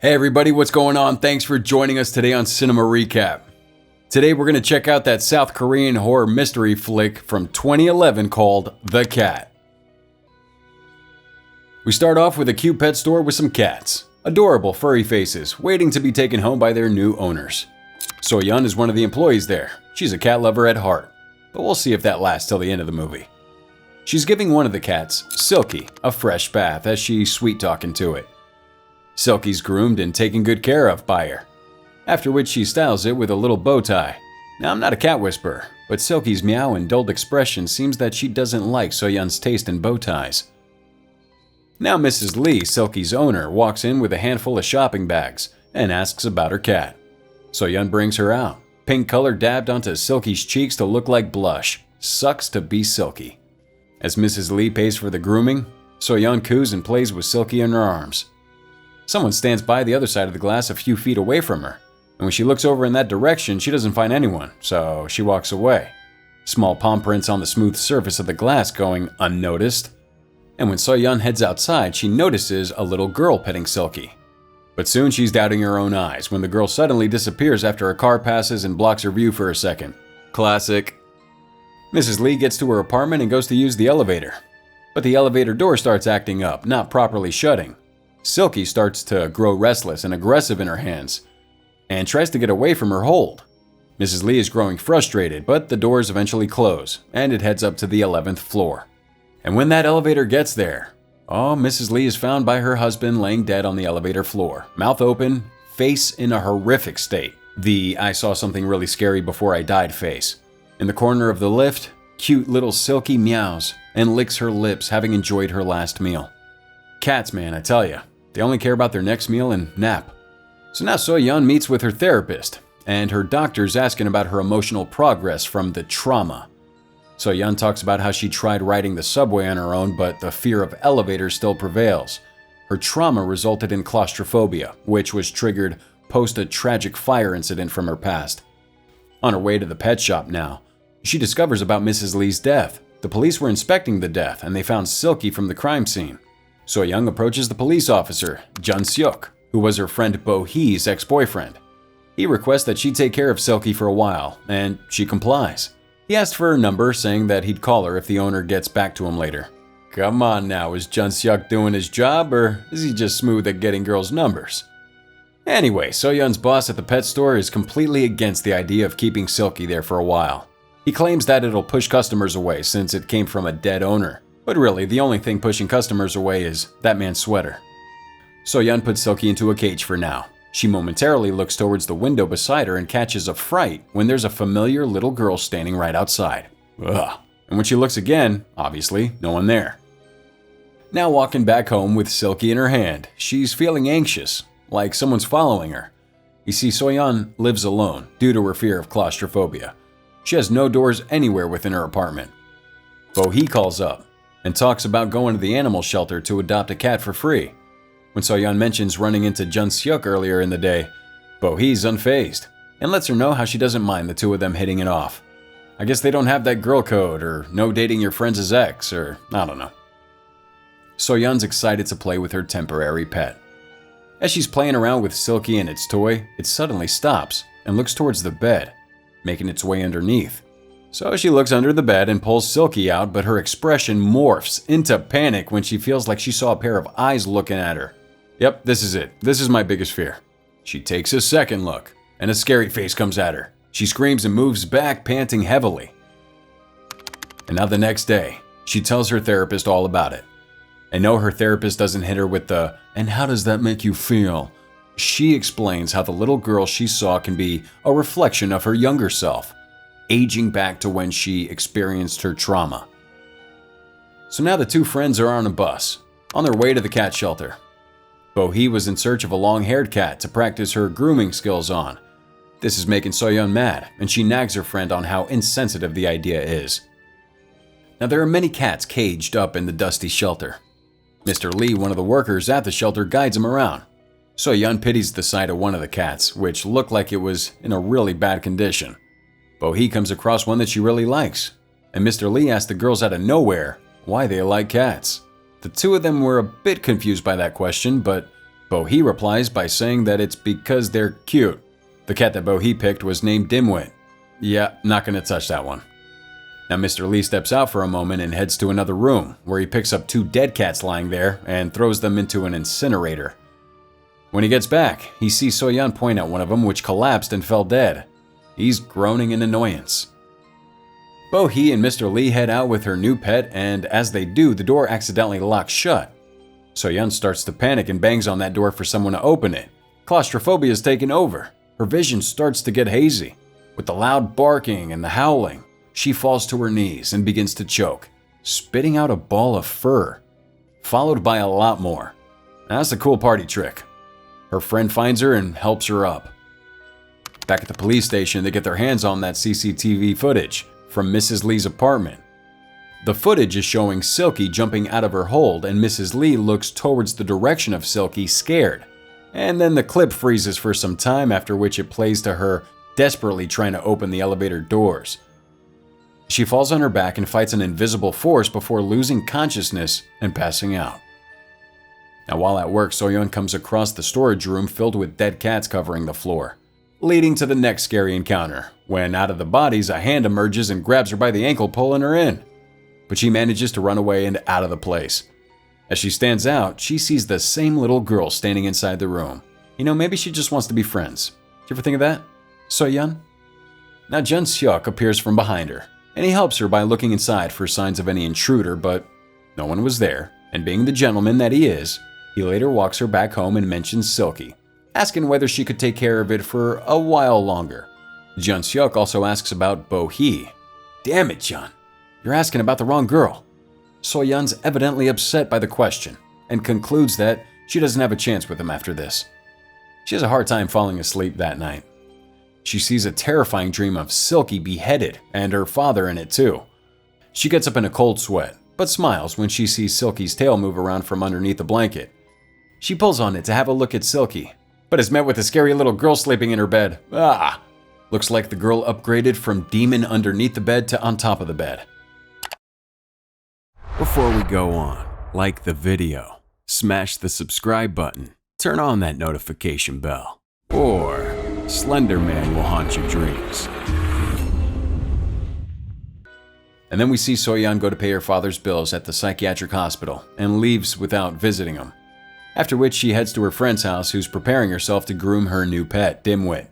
Hey everybody, what's going on? Thanks for joining us today on Cinema Recap. Today we're going to check out that South Korean horror mystery flick from 2011 called The Cat. We start off with a cute pet store with some cats. Adorable furry faces, waiting to be taken home by their new owners. So-yeon is one of the employees there. She's a cat lover at heart, but we'll see if that lasts till the end of the movie. She's giving one of the cats, Silky, a fresh bath as she's sweet-talking to it. Silky's groomed and taken good care of by her, after which she styles it with a little bow tie. Now, I'm not a cat whisperer, but Silky's meow and dulled expression seems that she doesn't like So-yeon's taste in bow ties. Now Mrs. Lee, Silky's owner, walks in with a handful of shopping bags and asks about her cat. So-yeon brings her out, pink color dabbed onto Silky's cheeks to look like blush. Sucks to be Silky. As Mrs. Lee pays for the grooming, So-yeon coos and plays with Silky in her arms. Someone stands by the other side of the glass a few feet away from her, and when she looks over in that direction, she doesn't find anyone, so she walks away. Small palm prints on the smooth surface of the glass going unnoticed. And when So-yeon heads outside, she notices a little girl petting Silky. But soon she's doubting her own eyes when the girl suddenly disappears after a car passes and blocks her view for a second. Classic. Mrs. Lee gets to her apartment and goes to use the elevator. But the elevator door starts acting up, not properly shutting. Silky starts to grow restless and aggressive in her hands, and tries to get away from her hold. Mrs. Lee is growing frustrated, but the doors eventually close, and it heads up to the 11th floor. And when that elevator gets there, Mrs. Lee is found by her husband laying dead on the elevator floor, mouth open, face in a horrific state. The "I saw something really scary before I died" face. In the corner of the lift, cute little Silky meows and licks her lips, having enjoyed her last meal. Cats, man, I tell ya. They only care about their next meal and nap. So now So-yeon meets with her therapist, and her doctor's asking about her emotional progress from the trauma. So-yeon talks about how she tried riding the subway on her own, but the fear of elevators still prevails. Her trauma resulted in claustrophobia, which was triggered post a tragic fire incident from her past. On her way to the pet shop now, she discovers about Mrs. Lee's death. The police were inspecting the death, and they found Silky from the crime scene. So-yeon approaches the police officer, Jun-seok, who was her friend Bo-hee's ex-boyfriend. He requests that she take care of Silky for a while, and she complies. He asked for her number, saying that he'd call her if the owner gets back to him later. Come on now, is Jun-seok doing his job, or is he just smooth at getting girls' numbers? Anyway, So-yeon's boss at the pet store is completely against the idea of keeping Silky there for a while. He claims that it'll push customers away since it came from a dead owner. But really, the only thing pushing customers away is that man's sweater. So-yeon puts Silky into a cage for now. She momentarily looks towards the window beside her and catches a fright when there's a familiar little girl standing right outside. Ugh. And when she looks again, obviously, no one there. Now walking back home with Silky in her hand, she's feeling anxious, like someone's following her. You see, So-yeon lives alone due to her fear of claustrophobia. She has no doors anywhere within her apartment. Bo-hee calls up and talks about going to the animal shelter to adopt a cat for free. When So-yeon mentions running into Jun-seok earlier in the day, Bo-hee's unfazed and lets her know how she doesn't mind the two of them hitting it off. I guess they don't have that girl code, or no dating your friend's ex, or I don't know. So-yeon's excited to play with her temporary pet. As she's playing around with Silky and its toy, it suddenly stops and looks towards the bed, making its way underneath. So she looks under the bed and pulls Silky out, but her expression morphs into panic when she feels like she saw a pair of eyes looking at her. Yep, this is it. This is my biggest fear. She takes a second look, and a scary face comes at her. She screams and moves back, panting heavily. And now the next day, she tells her therapist all about it. And no, her therapist doesn't hit her with the, "and how does that make you feel?" She explains how the little girl she saw can be a reflection of her younger self, aging back to when she experienced her trauma. So now the two friends are on a bus, on their way to the cat shelter. Bo-hee was in search of a long-haired cat to practice her grooming skills on. This is making So-yeon mad, and she nags her friend on how insensitive the idea is. Now there are many cats caged up in the dusty shelter. Mr. Lee, one of the workers at the shelter, guides him around. So-yeon pities the sight of one of the cats, which looked like it was in a really bad condition. Bo-hee comes across one that she really likes, and Mr. Lee asks the girls out of nowhere why they like cats. The two of them were a bit confused by that question, but Bo-hee replies by saying that it's because they're cute. The cat that Bo-hee picked was named Dimwit. Yeah, not gonna touch that one. Now Mr. Lee steps out for a moment and heads to another room, where he picks up 2 dead cats lying there and throws them into an incinerator. When he gets back, he sees So-yeon point at one of them, which collapsed and fell dead. He's groaning in annoyance. Bo-hee and Mr. Lee head out with her new pet, and as they do, the door accidentally locks shut. So-yeon starts to panic and bangs on that door for someone to open it. Claustrophobia is taken over. Her vision starts to get hazy. With the loud barking and the howling, she falls to her knees and begins to choke, spitting out a ball of fur, followed by a lot more. That's a cool party trick. Her friend finds her and helps her up. Back at the police station, they get their hands on that CCTV footage from Mrs. Lee's apartment. The footage is showing Silky jumping out of her hold, and Mrs. Lee looks towards the direction of Silky, scared. And then the clip freezes for some time, after which it plays to her desperately trying to open the elevator doors. She falls on her back and fights an invisible force before losing consciousness and passing out. Now while at work, So-yeon comes across the storage room filled with dead cats covering the floor, leading to the next scary encounter, when out of the bodies a hand emerges and grabs her by the ankle, pulling her in. But she manages to run away and out of the place. As she stands out, she sees the same little girl standing inside the room. Maybe she just wants to be friends. Do you ever think of that, So-yeon? Now Jun-seok appears from behind her, and he helps her by looking inside for signs of any intruder, but no one was there, and being the gentleman that he is, he later walks her back home and mentions Silky, asking whether she could take care of it for a while longer. Jun-seok also asks about Bo-hee. Damn it, Jun. You're asking about the wrong girl. So-yeon's evidently upset by the question and concludes that she doesn't have a chance with him after this. She has a hard time falling asleep that night. She sees a terrifying dream of Silky beheaded and her father in it too. She gets up in a cold sweat, but smiles when she sees Silky's tail move around from underneath the blanket. She pulls on it to have a look at Silky, but is met with a scary little girl sleeping in her bed. Looks like the girl upgraded from demon underneath the bed to on top of the bed. Before we go on, like the video, smash the subscribe button, turn on that notification bell, or Slender Man will haunt your dreams. And then we see So-yeon go to pay her father's bills at the psychiatric hospital and leaves without visiting him. After which she heads to her friend's house, who's preparing herself to groom her new pet, Dimwit.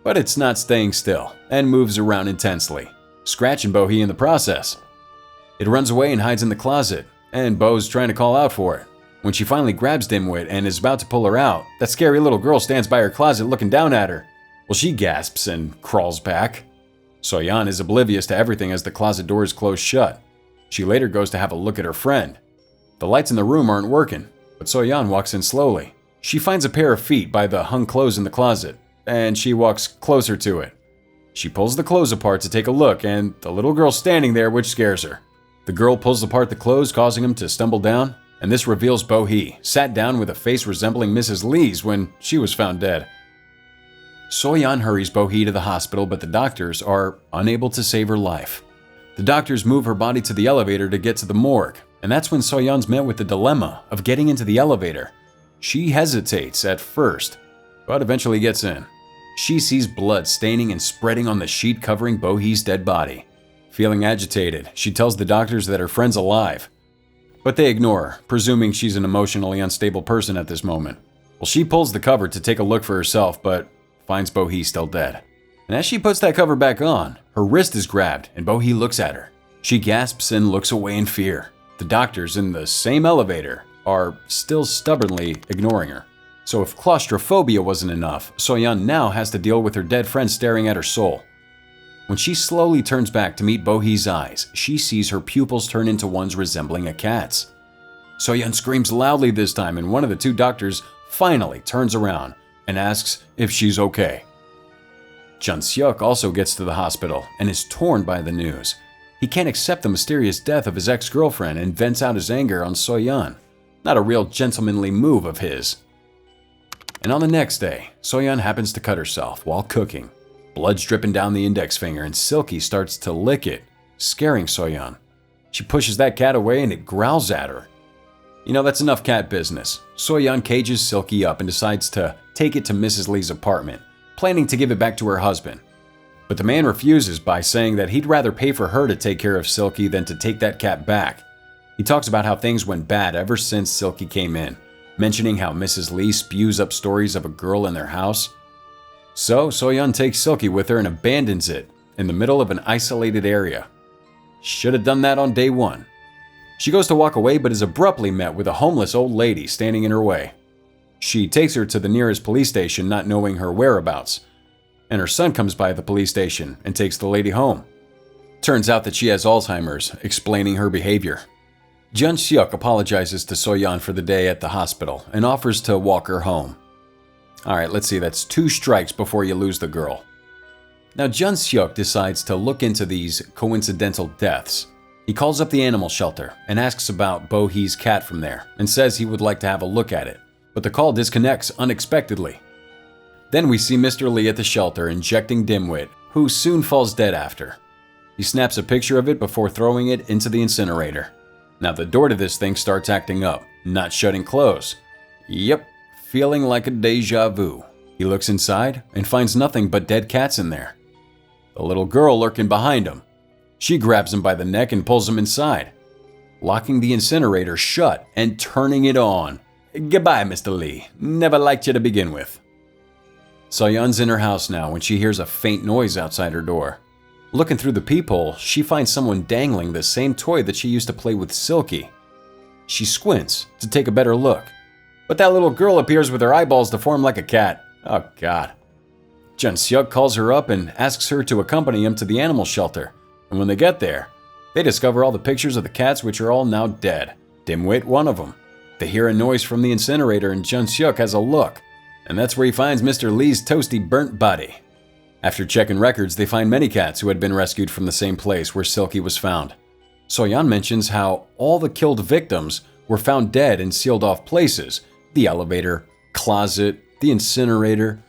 But it's not staying still and moves around intensely, scratching Bo-hee in the process. It runs away and hides in the closet, and Bo's trying to call out for it. When she finally grabs Dimwit and is about to pull her out, that scary little girl stands by her closet looking down at her. Well, she gasps and crawls back. So-yeon is oblivious to everything as the closet door is closed shut. She later goes to have a look at her friend. The lights in the room aren't working, but So-yeon walks in slowly. She finds a pair of feet by the hung clothes in the closet, and she walks closer to it. She pulls the clothes apart to take a look, and the little girl's standing there, which scares her. The girl pulls apart the clothes, causing him to stumble down, and this reveals Bo-hee, sat down with a face resembling Mrs. Lee's when she was found dead. So-yeon hurries Bo-hee to the hospital, but the doctors are unable to save her life. The doctors move her body to the elevator to get to the morgue, and that's when So-yeon's met with the dilemma of getting into the elevator. She hesitates at first, but eventually gets in. She sees blood staining and spreading on the sheet covering Bo-hee's dead body. Feeling agitated, she tells the doctors that her friend's alive, but they ignore her, presuming she's an emotionally unstable person at this moment. Well, she pulls the cover to take a look for herself, but finds Bo-hee still dead. And as she puts that cover back on, her wrist is grabbed and Bo-hee looks at her. She gasps and looks away in fear. The doctors in the same elevator are still stubbornly ignoring her. So if claustrophobia wasn't enough, So-yeon now has to deal with her dead friend staring at her soul. When she slowly turns back to meet Bo-hee's eyes, she sees her pupils turn into ones resembling a cat's. So-yeon screams loudly this time, and one of the 2 doctors finally turns around and asks if she's okay. Jun-seok also gets to the hospital and is torn by the news. He can't accept the mysterious death of his ex-girlfriend and vents out his anger on So-yeon. Not a real gentlemanly move of his. And on the next day, So-yeon happens to cut herself while cooking. Blood's dripping down the index finger and Silky starts to lick it, scaring So-yeon. She pushes that cat away and it growls at her. That's enough cat business. So-yeon cages Silky up and decides to take it to Mrs. Lee's apartment, planning to give it back to her husband. But the man refuses by saying that he'd rather pay for her to take care of Silky than to take that cat back. He talks about how things went bad ever since Silky came in, mentioning how Mrs. Lee spews up stories of a girl in their house. So So-yeon takes Silky with her and abandons it in the middle of an isolated area. Should have done that on day one. She goes to walk away but is abruptly met with a homeless old lady standing in her way. She takes her to the nearest police station, not knowing her whereabouts, and her son comes by the police station and takes the lady home. Turns out that she has Alzheimer's, explaining her behavior. Jun Seok apologizes to So-yeon for the day at the hospital and offers to walk her home. Alright, let's see, that's 2 strikes before you lose the girl. Now Jun Seok decides to look into these coincidental deaths. He calls up the animal shelter and asks about Bo-hee's cat from there and says he would like to have a look at it, but the call disconnects unexpectedly. Then we see Mr. Lee at the shelter injecting Dimwit, who soon falls dead after. He snaps a picture of it before throwing it into the incinerator. Now the door to this thing starts acting up, not shutting closed. Yep, feeling like a deja vu. He looks inside and finds nothing but dead cats in there. The little girl lurking behind him. She grabs him by the neck and pulls him inside, locking the incinerator shut and turning it on. Goodbye, Mr. Lee. Never liked you to begin with. So-yeon's in her house now when she hears a faint noise outside her door. Looking through the peephole, she finds someone dangling the same toy that she used to play with Silky. She squints to take a better look, but that little girl appears with her eyeballs deformed like a cat. Oh god. Jun Seok calls her up and asks her to accompany him to the animal shelter, and when they get there, they discover all the pictures of the cats, which are all now dead. Dimwit, one of them. They hear a noise from the incinerator and Jun Seok has a look, and that's where he finds Mr. Lee's toasty burnt body. After checking records, they find many cats who had been rescued from the same place where Silky was found. So-yeon mentions how all the killed victims were found dead in sealed off places: the elevator, closet, the incinerator.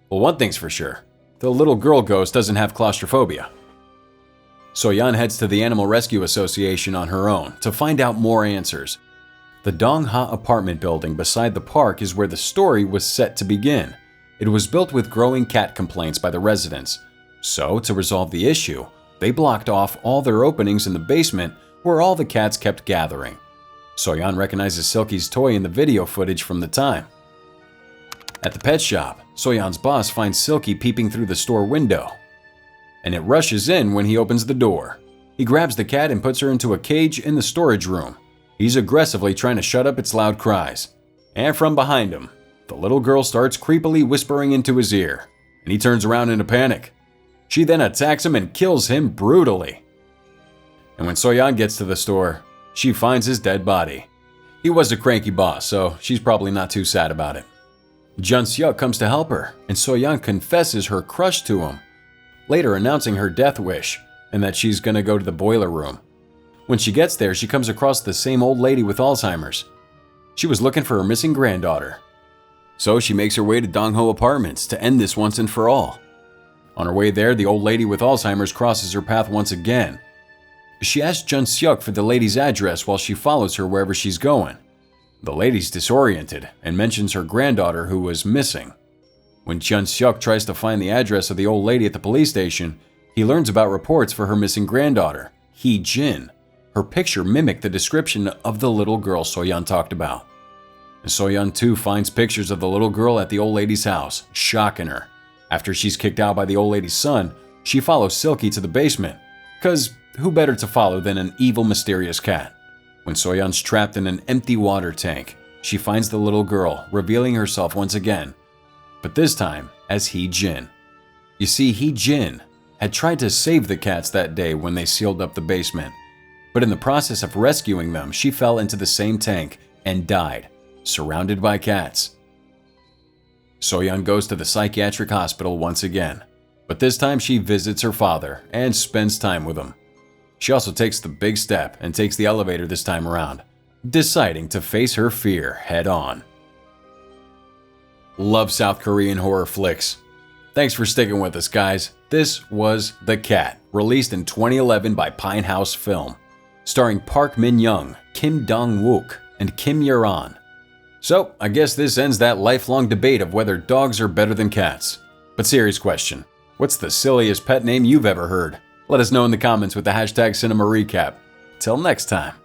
Well, one thing's for sure, the little girl ghost doesn't have claustrophobia. So-yeon heads to the Animal Rescue Association on her own to find out more answers. The Dongha apartment building beside the park is where the story was set to begin. It was built with growing cat complaints by the residents. So, to resolve the issue, they blocked off all their openings in the basement where all the cats kept gathering. So-yeon recognizes Silky's toy in the video footage from the time. At the pet shop, So-yeon's boss finds Silky peeping through the store window, and it rushes in when he opens the door. He grabs the cat and puts her into a cage in the storage room. He's aggressively trying to shut up its loud cries. And from behind him, the little girl starts creepily whispering into his ear, and he turns around in a panic. She then attacks him and kills him brutally. And when So-yeon gets to the store, she finds his dead body. He was a cranky boss, so she's probably not too sad about it. Jun Seok comes to help her, and So-yeon confesses her crush to him, later announcing her death wish and that she's gonna go to the boiler room. When she gets there, she comes across the same old lady with Alzheimer's. She was looking for her missing granddaughter. So she makes her way to Dongho Apartments to end this once and for all. On her way there, the old lady with Alzheimer's crosses her path once again. She asks Jun Seok for the lady's address while she follows her wherever she's going. The lady's disoriented and mentions her granddaughter who was missing. When Jun Seok tries to find the address of the old lady at the police station, he learns about reports for her missing granddaughter, Hee-jin. Her picture mimicked the description of the little girl So-yeon talked about. So-yeon too finds pictures of the little girl at the old lady's house, shocking her. After she's kicked out by the old lady's son, she follows Silky to the basement, cause who better to follow than an evil, mysterious cat? When So-yeon's trapped in an empty water tank, she finds the little girl, revealing herself once again, but this time as Hee-jin. You see, Hee-jin had tried to save the cats that day when they sealed up the basement, but in the process of rescuing them, she fell into the same tank and died, surrounded by cats. So-yeon goes to the psychiatric hospital once again, but this time she visits her father and spends time with him. She also takes the big step and takes the elevator this time around, deciding to face her fear head on. Love South Korean horror flicks. Thanks for sticking with us, guys. This was The Cat, released in 2011 by Pinehouse Film, starring Park Min-young, Kim Dong-wook, and Kim Yaron. So, I guess this ends that lifelong debate of whether dogs are better than cats. But serious question, what's the silliest pet name you've ever heard? Let us know in the comments with the hashtag Cinema Recap. Till next time.